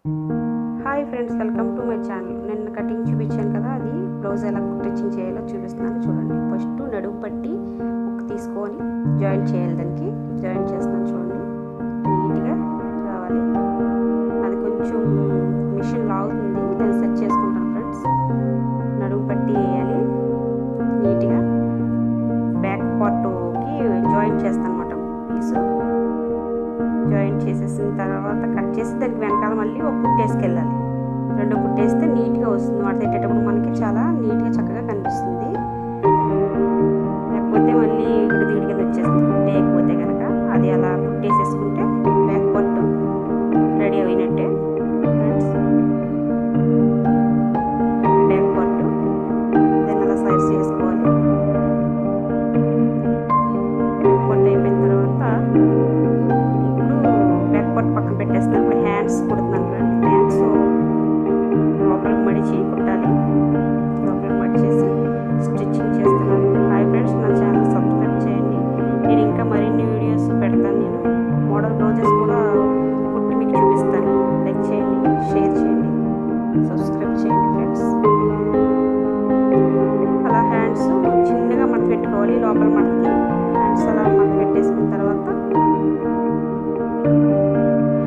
Hi friends, welcome to my channel. నేను cutting చూపించాను కదా, అది బ్లౌజ్ ఎలా స్టిచ్చింగ్ చేయాలో చూపిస్తున్నాను చూడండి. ఫస్ట్ నడుము పట్టి ముక్క తీసుకొని జాయిన్ చేయాలి. దానికి జాయిన్ చేస్తున్నాను చూడండి. నీట్గా రావాలి. అది కొంచెం మిషన్ లాగుతుంది, దాన్ని సెట్ చేసుకుంటాను ఫ్రెండ్స్. నడుము పట్టి వేయాలి నీట్గా. బ్యాక్ పార్ట్కి జాయిన్ చేస్తాను అన్నమాట. పీసు జాయిన్ చేసేసిన తర్వాత కట్ చేసి దానికి వెనకాల మళ్ళీ ఒక కుట్టేసుకెళ్ళాలి. రెండు కుట్టేస్తే నీట్గా వస్తుంది. వాటి పెట్టేటప్పుడు మనకి చాలా నీట్గా చక్కగా కనిపిస్తుంది. లేకపోతే మళ్ళీ ఇక్కడ దిగుడు కింద వచ్చేస్తుంది కుట్టేయకపోతే కనుక. అది అలా కుట్టేసేసుకుంటే బ్యాక్ పార్ట్ రెడీ అయినట్టే ఫ్రెండ్స్. బ్యాక్ పార్ట్ దాన్ని అలా సైజ్ చేసుకోవాలి. బ్యాక్ పార్ట్ అయిపోయిన తర్వాత పక్కన పెట్టేస్తాను. ఇప్పుడు హ్యాండ్స్ కుడుతున్నాను ఫ్రెండ్. హ్యాండ్స్ లోపలికి మడిచి కుట్టాలి. లోపలికి మడిచేసి స్టిచ్చింగ్ చేస్తున్నాను. హాయ్ ఫ్రెండ్స్, నా ఛానల్ సబ్స్క్రైబ్ చేయండి. నేను ఇంకా మరిన్ని వీడియోస్ పెడతాను. నేను మోడల్ బ్లౌజెస్ కూడా కుట్టి మీకు చూపిస్తాను. లైక్ చేయండి, షేర్ చేయండి, సబ్స్క్రైబ్ చేయండి ఫ్రెండ్స్. అలా హ్యాండ్స్ చిన్నగా మడత పెట్టుకోవాలి. లోపల మడతకి హ్యాండ్స్ అలా మడత పెట్టేసుకున్న తర్వాత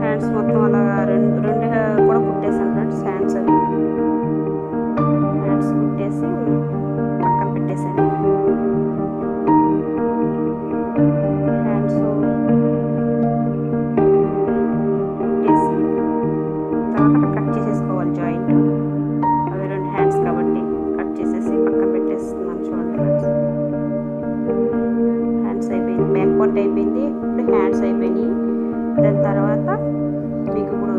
హ్యాండ్స్ మొత్తం అలా రెండు కూడా కుట్టేసాను ఫ్రెండ్స్. హ్యాండ్స్ అవి హ్యాండ్స్ కుట్టేసి పక్కన పెట్టేసాను. హ్యాండ్స్ కుట్టేసి తర్వాత కట్ చేసేసుకోవాలి జాయింట్. అవి రెండు హ్యాండ్స్ కాబట్టి కట్ చేసేసి పక్కన పెట్టేస్తున్నాను చూడండి ఫ్రెండ్స్. హ్యాండ్స్ అయిపోయింది, బ్యాక్ పార్ట్ అయిపోయింది, ఇప్పుడు హ్యాండ్స్ అయిపోయినాయి. దాని తర్వాత మీకు ఇప్పుడు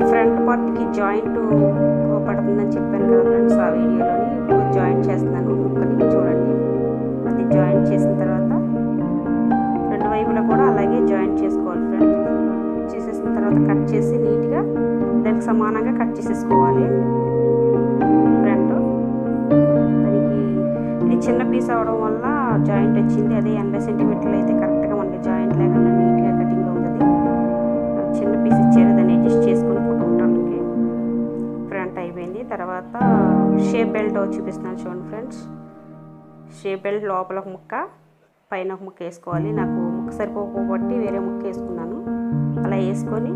ఫ్రంట్ పార్ట్కి జాయింట్ పడుతుందని చెప్పాను కదా ఫ్రెండ్స్ ఆ వీడియోలోని. ఇప్పుడు జాయింట్ చేస్తున్నాను ముక్కని చూడండి. అది జాయింట్ చేసిన తర్వాత రెండు వైపులా కూడా అలాగే జాయింట్ చేసుకోవాలి ఫ్రెండ్స్. చేసేసిన తర్వాత కట్ చేసి నీట్గా దానికి సమానంగా కట్ చేసేసుకోవాలి. ఫ్రంట్ దానికి ఇది చిన్న పీస్ అవడం వల్ల జాయింట్ వచ్చింది. అదే 80 సెంటీమీటర్లు అయితే కరెక్ట్గా మనకి జాయింట్ లేకుండా నీట్గా కటింగ్ అవుతుంది. చిన్న పీస్ ఇచ్చారు, దాన్ని అడ్జస్ట్ చేసుకొని కుట్టుకోవడానికి. ఫ్రంట్ అయిపోయింది. తర్వాత షేప్ బెల్ట్ చూపిస్తున్నాను చూడండి ఫ్రెండ్స్. షేప్ బెల్ట్ లోపల ఒక ముక్క పైన ఒక ముక్క వేసుకోవాలి. నాకు ముక్క సరిపోకపోబట్టి వేరే ముక్క వేసుకున్నాను. అలా వేసుకొని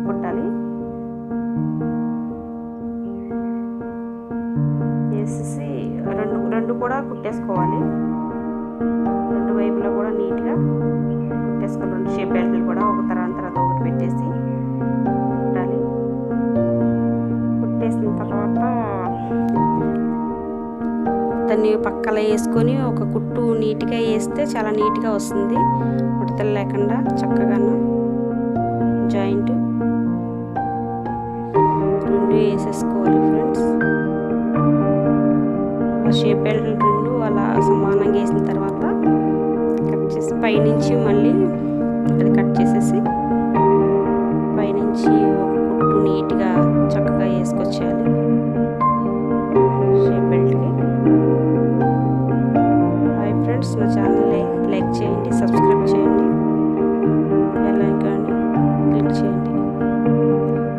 కుట్టాలి. వేసేసి రెండు కూడా కుట్టేసుకోవాలి. రెండు వైపులా కూడా నీట్గా కుట్టేసుకోవాలి. రెండు షేప్ బెల్ట్లు కూడా ఒక తర్వాత ఒకటి పెట్టేసి కుట్టాలి. కుట్టేసిన తర్వాత దాన్ని పక్కల వేసుకొని ఒక కుట్టు నీట్గా వేస్తే చాలా నీట్గా వస్తుంది. ముడతలు లేకుండా చక్కగాను జాయింట్ రెండు వేసేసుకోవాలి ఫ్రెండ్స్. షేప్ బెల్ట్లు రెండు అలా సమానంగా వేసిన తర్వాత కట్ చేసి పైనుంచి మళ్ళీ అది కట్ చేసేసి పైనుంచి ఒక కుట్టు నీట్గా చక్కగా వేసుకొచ్చేయాలి షేప్ బెల్ట్కి. హాయ్ ఫ్రెండ్స్, నా ఛానల్ని లైక్ చేయండి, సబ్స్క్రైబ్ చేయండి, బెల్ ఐకాన్ని క్లిక్ చేయండి.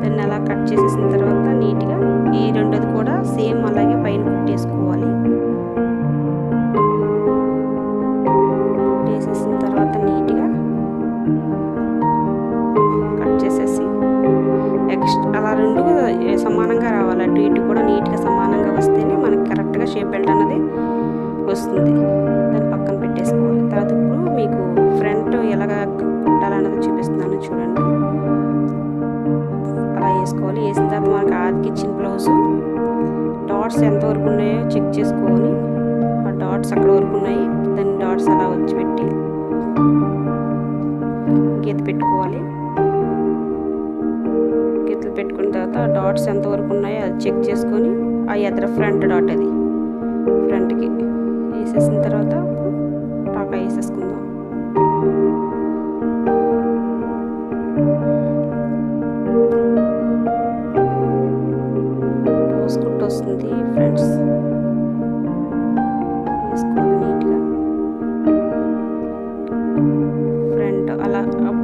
దాన్ని అలా కట్ చేసేసిన తర్వాత నీట్గా ఈ రెండోది కూడా సేమ్ అలాగే పైన కుట్టేసుకోవాలి. కుట్టేసేసిన తర్వాత నీట్గా కట్ చేసేసి అలా రెండు సమానంగా రావాలి. అటు ఇటు కూడా నీట్గా సమానంగా వస్తేనే మనకి కరెక్ట్గా షేప్ బెల్ట్ అన్నది వస్తుంది. దాన్ని పక్కన పెట్టేసుకోవాలి. తర్వాత ఇప్పుడు మీకు ఫ్రంట్ ఎలాగ కుట్టాలన్నది చూపిస్తున్నాను చూడండి. అలా వేసుకోవాలి. వేసిన తర్వాత మనకి ఆదికి ఇచ్చిన బ్లౌజు డాట్స్ ఎంతవరకు ఉన్నాయో చెక్ చేసుకొని ఆ డాట్స్ అక్కడ వరకు ఉన్నాయి. దాన్ని డాట్స్ అలా వచ్చి పెట్టి గీత పెట్టుకోవాలి. గీతలు పెట్టుకున్న తర్వాత ఆ డాట్స్ ఎంతవరకు ఉన్నాయో అది చెక్ చేసుకొని ఆ ఎదురు ఫ్రంట్ డాట్ అది ఫ్రంట్కి వేసేసిన తర్వాత టాకా వేసేసుకుందాం. కుట్టు వస్తుంది ఫ్రెండ్స్. వేసుకోవాలి నీట్గా ఫ్రంట్ అలా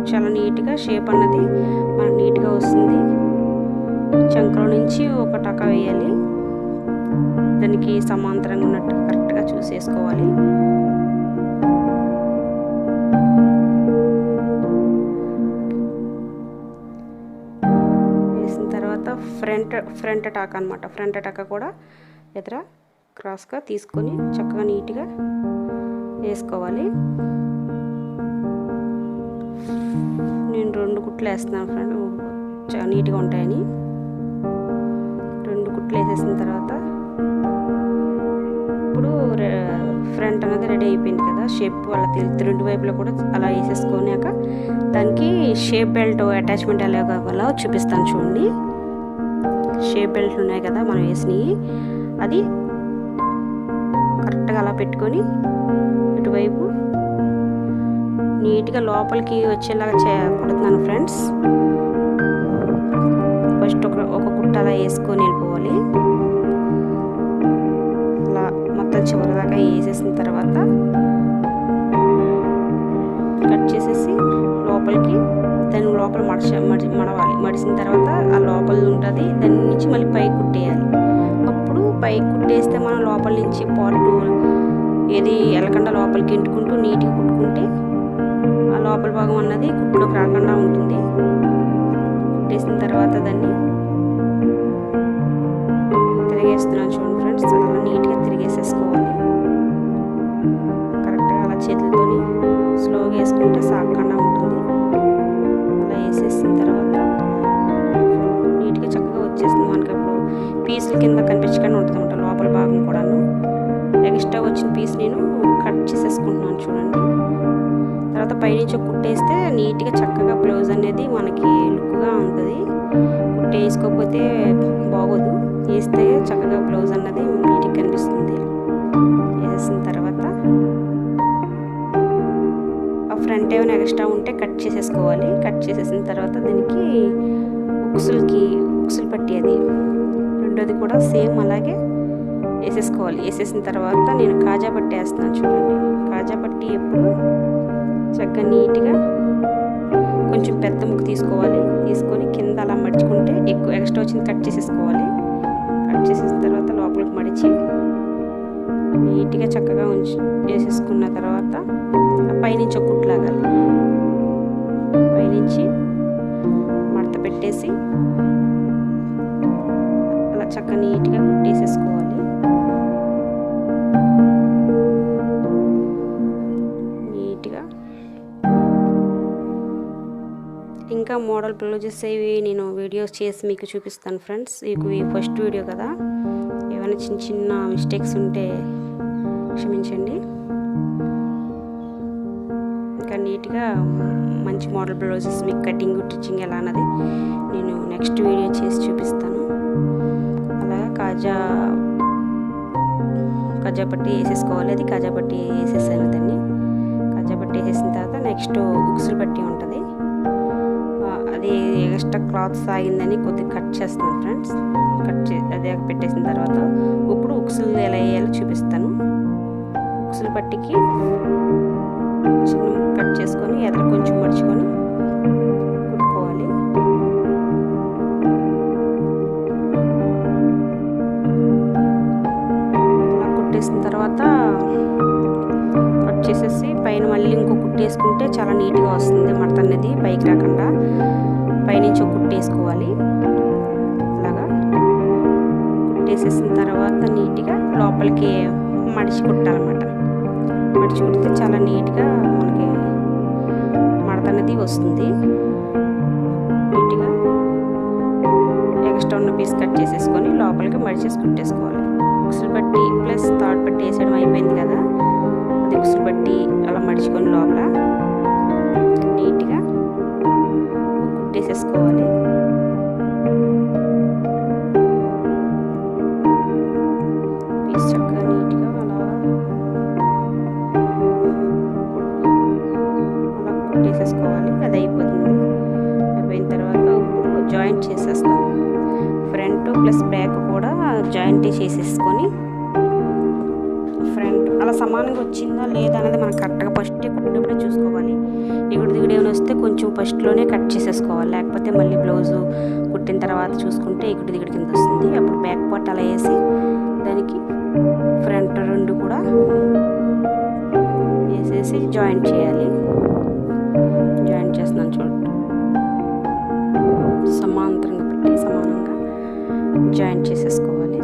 చాలా నీట్గా షేప్ అన్నది మనకు నీట్గా వస్తుంది. చంకలో నుంచి ఒక టక వేయాలి, దానికి సమాంతరంగా ఉన్నట్టు కరెక్ట్గా చూసేసుకోవాలి. వేసిన తర్వాత ఫ్రంట్ టాక్ అనమాట. ఫ్రంట్ టాక కూడా ఎదుర క్రాస్గా తీసుకొని చక్కగా నీట్గా వేసుకోవాలి. నేను 2 కుట్లు వేస్తున్నాను ఫ్రెండ్, చాలా నీట్గా ఉంటాయని. 2 కుట్లు వేసేసిన తర్వాత ఇప్పుడు ఫ్రంట్ అనేది రెడీ అయిపోయింది కదా. షేప్ అలా 2 వైపులో కూడా అలా వేసేసుకున్నాక దానికి షేప్ బెల్ట్ అటాచ్మెంట్ ఎలా కావాలో చూపిస్తాను చూడండి. షేప్ బెల్ట్లు ఉన్నాయి కదా మనం వేసినవి, అది కరెక్ట్గా అలా పెట్టుకొని ఇటువైపు నీట్గా లోపలికి వచ్చేలాగా కుడుతున్నాను ఫ్రెండ్స్. ఫస్ట్ ఒక కుట్ట అలా వేసుకొని వెళ్ళిపోవాలి. అలా మొత్తం చివరి దాకా వేసేసిన తర్వాత కట్ చేసేసి లోపలికి దాని లోపల మడవాలి. మడిసిన తర్వాత ఆ లోపల ఉంటుంది, దాని నుంచి మళ్ళీ పైకి కుట్టేయాలి. అప్పుడు పైకి కుట్టేస్తే మనం లోపల నుంచి పార్ట్ ఏది ఎలకుండా లోపలికి ఇంటుకుంటూ నీట్గా కుట్టుకుంటే ఆ లోపల భాగం అన్నది కుట్టులోకి రాకుండా ఉంటుంది. కుట్టేసిన తర్వాత దాన్ని తిరిగేస్తున్నాను చూడండి ఫ్రెండ్స్. అలా నీట్గా తిరిగేసేసుకోవాలి. కరెక్ట్గా అలా చేతులతోని స్లోగా వేసుకుంటే సాగకుండా ఉంటుంది. అలా వేసేసిన తర్వాత నీట్గా చక్కగా వచ్చేసింది మనకి. అప్పుడు పీసులు కింద కనిపించకుండా ఉంటుందన్నమాట లోపల భాగం కూడాను. ఎక్స్ట్రా వచ్చిన పీస్ నేను కట్ చేసేసుకుంటున్నాను చూడండి. తర్వాత పైనుంచి కుట్టేస్తే నీట్గా చక్కగా బ్లౌజ్ అనేది మనకి లుక్గా ఉంటుంది. కుట్టే వేసుకోకపోతే బాగోదు, వేస్తే చక్కగా బ్లౌజ్ అన్నది నీట్గా కనిపిస్తుంది. వేసేసిన తర్వాత ఆ ఫ్రంట్ ఏమైనా ఎక్స్ట్రా ఉంటే కట్ చేసేసుకోవాలి. కట్ చేసేసిన తర్వాత దీనికి ఉక్సులు పట్టి అది రెండోది కూడా సేమ్ అలాగే వేసేసుకోవాలి. వేసేసిన తర్వాత నేను కాజా పట్టి వేస్తున్నాను చూడండి. కాజా పట్టి ఎప్పుడు చక్కగా నీట్గా కొంచెం పెద్ద ముక్క తీసుకోవాలి. తీసుకొని కింద అలా మడుచుకుంటే ఎక్కువ ఎక్స్ట్రా వచ్చింది కట్ చేసేసుకోవాలి. కట్ చేసేసిన తర్వాత లోపలికి మడిచి నీట్గా చక్కగా వేసేసుకున్న తర్వాత పైనుంచి ఒక కుట్లు లాగాలి. పైనుంచి మడత పెట్టేసి అలా చక్కగా నీట్గా కుట్టేసేసుకోవాలి. నీట్గా ఇంకా మోడల్ బ్లౌజెస్ ఇవి నేను వీడియోస్ చేసి మీకు చూపిస్తాను ఫ్రెండ్స్. ఇవి ఫస్ట్ వీడియో కదా, ఏమైనా చిన్న చిన్న మిస్టేక్స్ ఉంటే క్షమించండి. ఇంకా నీట్గా మంచి మోడల్ బ్లౌజెస్ మీకు కటింగ్ స్టిచ్చింగ్ ఎలా అన్నది నేను నెక్స్ట్ వీడియో చేసి చూపిస్తాను. అలాగా కాజా పట్టి వేసేసుకోవాలి. అది కాజా పట్టి వేసేసాను. దాన్ని కాజా పట్టి వేసేసిన తర్వాత నెక్స్ట్ ఉక్సులు పట్టి ఉంటుంది. అది ఎక్స్ట్రా క్లాత్ సాగిందని కొద్దిగా కట్ చేస్తాను ఫ్రెండ్స్. అదే పెట్టేసిన తర్వాత ఇప్పుడు ఉక్సులు ఎలా వేయాలో చూపిస్తాను. ఉక్సులు పట్టికి చిన్న కట్ చేసుకొని ఎదురు కొంచెం మడుచుకొని కుట్టుకోవాలి. అలా కుట్టేసిన తర్వాత కట్ చేసేసి పైన మళ్ళీ ఇంకో కుట్టు వేసుకుంటే చాలా నీట్గా వస్తుంది. మడత అనేది పైకి రాకుండా పైనుంచి ఒక కుట్టు వేసుకోవాలి. అలాగా కుట్టేసేసిన తర్వాత నీట్గా లోపలికి మడిచి కుట్టాలన్నమాట. మడిచి కుడితే చాలా నీట్గా మనకి మడత అనేది వస్తుంది. నీట్గా ఎక్స్ట్రా ఉన్న పీస్ కట్ చేసేసుకొని లోపలికి మడిచేసి కుట్టేసుకోవాలి. ఉక్సులు పట్టి ప్లస్ థర్డ్ పట్టి వేసేయడం అయిపోయింది కదా, అది ఉక్సులు పట్టి అలా మడుచుకొని లోపల నీట్గా కుట్టేసేసుకోవాలి. పీస్ చక్కగా నీట్గా అలా కుట్టేసేసుకోవాలి. అది అయిపోతుంది. అయిపోయిన తర్వాత ఇప్పుడు జాయింట్ చేసేస్తాం. ఫ్రంట్ ప్లస్ బ్యాక్ కూడా జాయింట్ చేసేసుకొని ఫ్రంట్ అలా సమానంగా వచ్చిందా లేదా అనేది మనం కరెక్ట్గా ఫస్టే కుట్టినప్పుడే చూసుకోవాలి. ఎగుడు దిగుడు ఏమైనా వస్తే కొంచెం ఫస్ట్లోనే కట్ చేసేసుకోవాలి, లేకపోతే మళ్ళీ బ్లౌజు కుట్టిన తర్వాత చూసుకుంటే ఎగుడు దిగుడు కింద వస్తుంది. అప్పుడు బ్యాక్ పార్ట్ అలా వేసి దానికి ఫ్రంట్ రెండు కూడా వేసేసి జాయింట్ చేయాలి. జాయింట్ చేస్తున్నాను చూడండి, సమాంతరంగా పెట్టి సమానంగా జాయింట్ చేసేసుకోవాలి.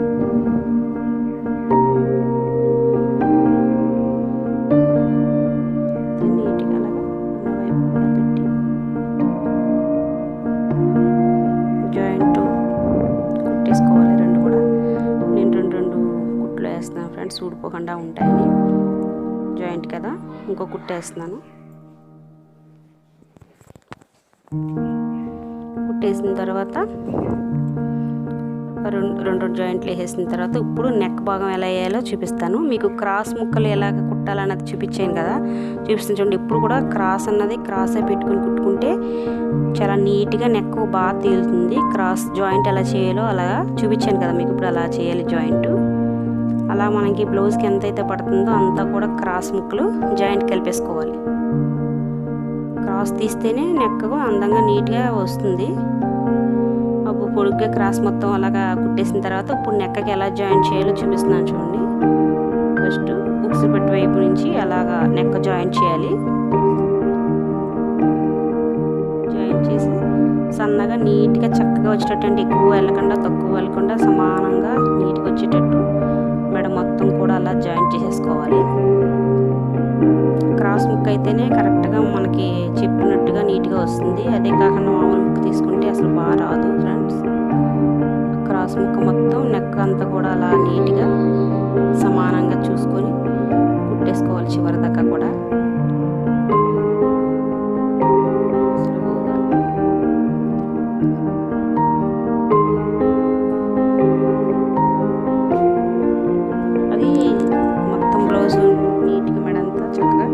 నీట్గా అలాగా వైపు కూడా పెట్టి జాయింట్ కుట్టేసుకోవాలి. రెండు కూడా నేను రెండు కుట్లు వేస్తున్నాను ఫ్రెండ్స్, ఊడిపోకుండా ఉంటాయని. జాయింట్ కదా, ఇంకో కుట్టేస్తున్నాను. కుట్టేసిన తర్వాత రెండు జాయింట్లు వేసేసిన తర్వాత ఇప్పుడు నెక్ భాగం ఎలా వేయాలో చూపిస్తాను మీకు. క్రాస్ ముక్కలు ఎలాగ కుట్టాలన్నది చూపించాను కదా, చూపిస్తాను చూడండి. ఇప్పుడు కూడా క్రాస్ అన్నది క్రాసే పెట్టుకుని కుట్టుకుంటే చాలా నీట్గా నెక్ బాగా తేలుతుంది. క్రాస్ జాయింట్ ఎలా చేయాలో అలా చూపించాను కదా మీకు, ఇప్పుడు అలా చేయాలి జాయింట్. అలా మనకి బ్లౌజ్కి ఎంతైతే పడుతుందో అంతా కూడా క్రాస్ ముక్కలు జాయింట్ కలిపేసుకోవాలి. క్రాస్ తీస్తేనే నెక్ అందంగా నీట్గా వస్తుంది. అప్పుడు పొడుగ్గా క్రాస్ మొత్తం అలాగా కుట్టేసిన తర్వాత ఇప్పుడు నెక్కకి ఎలా జాయింట్ చేయాలో చూపిస్తున్నాను చూడండి. ఫస్ట్ ఉక్స్ పెట్టి వైపు నుంచి అలాగా నెక్ జాయింట్ చేయాలి. జాయింట్ చేసి సన్నగా నీట్గా చక్కగా వచ్చేటట్టు, అంటే ఎక్కువ వెళ్ళకుండా తక్కువ వెళ్ళకుండా సమానంగా నీట్గా వచ్చేటట్టు మెడ మొత్తం కూడా అలా జాయింట్ చేసేసుకోవాలి. క్రాస్ ముక్క అయితేనే కరెక్ట్గా మనకి చెప్పినట్టుగా నీట్గా వస్తుంది. అదే కాకుండా మామూలు ముక్క తీసుకుంటే అసలు బాగా రాదు ఫ్రెండ్స్. క్రాస్ ముక్క మొత్తం నెక్ అంతా కూడా అలా నీట్గా సమానంగా చూసుకొని కుట్టేసుకోవాలి చివరి దాకా కూడా. అది మొత్తం బ్లౌజ్ నీట్గా మెడంతా చక్కగా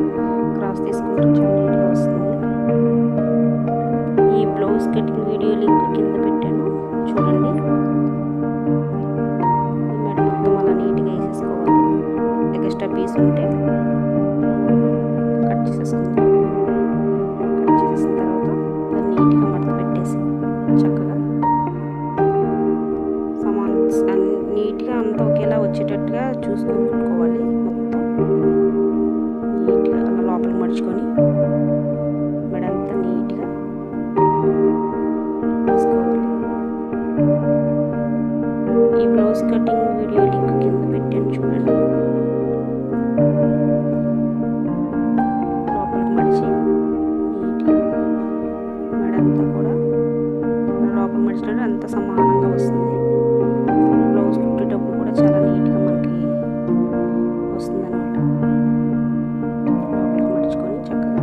క్రాస్ తీసుకుంటే చాలా నీట్గా వస్తుంది. ఈ బ్లౌజ్ కటింగ్ వీడియో లింక్ కింద పెట్టాను చూడండి. మెడ మొత్తం అలా నీట్గా వేసేసుకోవాలి. ఎక్స్ట్రా పీస్ ఉంటే కట్ చేసేసుకుందాం. కట్ చేసేసిన తర్వాత దాన్ని నీట్గా మడత పెట్టేసి చక్కగా నీట్గా అంతా ఒకేలా వచ్చేటట్టుగా చూసుకొని కుట్టుకోవాలి. మొత్తం నీట్గా అలా లోపలికి మడుచుకొని మెడంతా నీట్గా వేసుకోవాలి. ఈ బ్లౌజ్ కటింగ్ వీడియో లింక్ కింద పెట్టాను చూడండి. లోపలికి మడిచి నీట్గా మెడంతా కూడా లోపలికి మడిచినట్టు అంత సమానంగా వస్తుంది. బ్లౌజ్ కుట్టేటప్పుడు కూడా చాలా నీట్గా మనకి వస్తుంది అనమాట. లోపలికి మడుచుకొని చక్కగా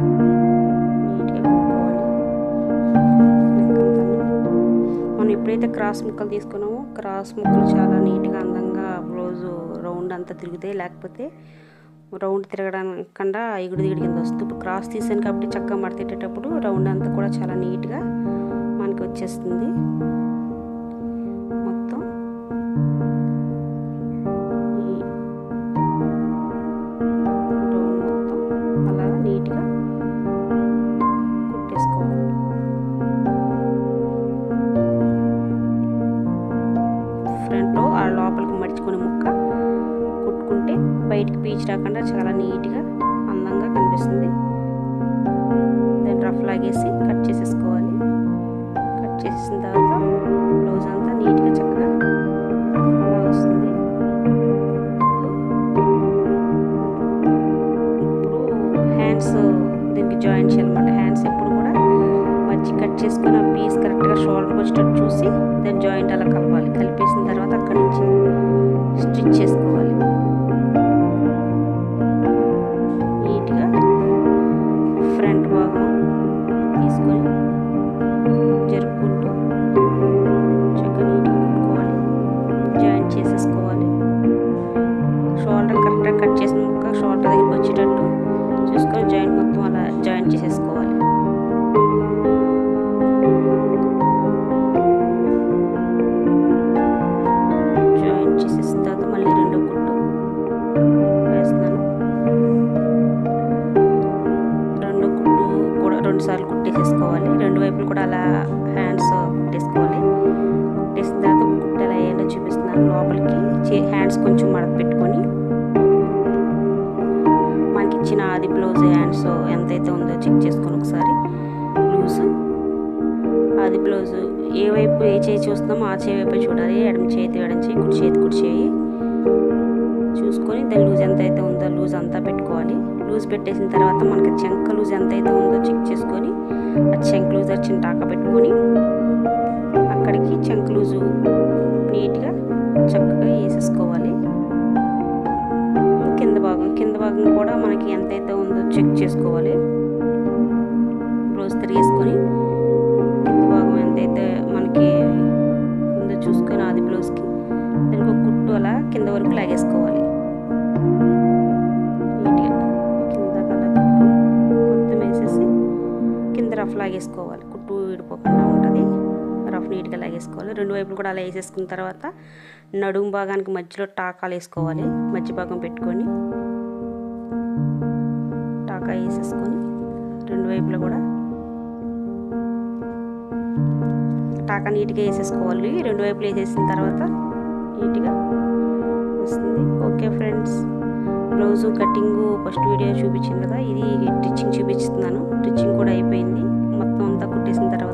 నీట్గా కుట్టుకోవాలి. మనం ఎప్పుడైతే క్రాస్ ముక్కలు తీసుకున్నామో క్రాస్ ముక్కలు చాలా నీట్గా అందంగా బ్లౌజు రౌండ్ అంతా తిరుగుతాయి. లేకపోతే రౌండ్ తిరగడానికన్నా ఎగుడు దిగుడు కింద వస్తుంది. ఇప్పుడు క్రాస్ తీసాను కాబట్టి చక్కగా మడతెట్టేటప్పుడు రౌండ్ అంతా కూడా చాలా నీట్గా మనకి వచ్చేస్తుంది. మొత్తం ఈ రౌండ్ మొత్తం అలా నీట్గా కుట్టేసుకోవాలి. ఫ్రంట్లో ఆ లోపలికి మడుచుకునే ముక్క కుట్టుకుంటే బయటికి పీచు రాకుండా చాలా నీట్గా అందంగా కనిపిస్తుంది. దాన్ని రఫ్ లాగేసి కట్ చేసేసుకోవాలి. కట్ చేసిన తర్వాత బ్లౌజ్ అంతా నీట్గా చక్కగా అలా వస్తుంది. ఇప్పుడు హ్యాండ్స్ దీనికి జాయిన్ చేయాలన్నమాట. హ్యాండ్స్ ఎప్పుడు కూడా మధ్య కట్ చేసుకొని ఆ పీస్ కరెక్ట్గా షోల్డర్కి వచ్చేటట్టు చూసి దాన్ని జాయింట్ అలా కలపాలి. కలిపేసిన తర్వాత అక్కడి నుంచి స్టిచ్ చేసుకోవాలి. నీట్గా ఫ్రంట్ భాగం తీసుకొని జరుపుకుంటూ చక్కగా నీట్గా కుట్టుకోవాలి. జాయింట్ చేసేసుకోవాలి. షోల్డర్ కరెక్ట్గా కట్ చేసిన ముక్క షోల్డర్ దగ్గరికి వచ్చేటట్టు చూసుకొని జాయింట్ మొత్తం అలా జాయింట్ చేసేసుకోవాలి. జాయింట్ చేసేసిన తర్వాత మళ్ళీ రెండో కుట్టు కుట్టేసుకోవాలి. రెండు వైపులు కూడా అలా హ్యాండ్స్ కుట్టేసుకోవాలి. కుట్టేసిన తర్వాత కుట్టు ఎలా వేయాలో చూపిస్తున్నాను. లోపలికి హ్యాండ్స్ కొంచెం మడత పెట్టుకొని మనకి ఇచ్చిన ఆది బ్లౌజ్ హ్యాండ్స్ ఎంతైతే ఉందో చెక్ చేసుకొని ఒకసారి లూజ్ ఆది బ్లౌజు ఏ వైపు ఏ చేయి చూస్తున్నామో ఆ చేయి వైపు చూడాలి. ఎడమ చేతి కుడి చేయి చూసుకొని దాని లూజ్ ఎంత అయితే ఉందో లూజ్ అంతా పెట్టుకోవాలి. లూజ్ పెట్టేసిన తర్వాత మనకి చెంక లూజ్ ఎంత అయితే ఉందో చెక్ చేసుకొని ఆ చెంక లూజ్ వచ్చిన టాక పెట్టుకొని అక్కడికి చెంక లూజు నీట్గా చక్కగా వేసేసుకోవాలి. కింద భాగం కూడా మనకి ఎంతైతే ఉందో చెక్ చేసుకోవాలి. బ్లౌజ్ తిరిగేసుకొని కింద భాగం ఎంతైతే మనకి ఉందో చూసుకొని ఆది బ్లౌజ్కి దానికి ఒక కుట్టు అలా కింద వరకు లాగేసుకోవాలి. నీట్గా కింద కల్లా కుట్టు మొత్తం వేసేసి కింద రఫ్ లాగేసుకోవాలి. కుట్టు విడిపోకుండా ఉంటుంది. రఫ్ నీట్గా లాగేసుకోవాలి. రెండు వైపులు కూడా అలా వేసేసుకున్న తర్వాత నడుము భాగానికి మధ్యలో టాకాలు వేసుకోవాలి. మధ్య భాగం పెట్టుకొని టాకా వేసేసుకొని రెండు వైపులు కూడా టాకా నీట్గా వేసేసుకోవాలి. రెండు వైపులు వేసేసిన తర్వాత నీట్గా వస్తుంది. Okay friends, blouse cutting first video చూపించాను కదా, ఇది స్టిచ్చింగ్ చూపిస్తున్నాను. స్టిచ్చింగ్ కూడా అయిపోయింది. మొత్తం అంతా కుట్టేసిన తర్వాత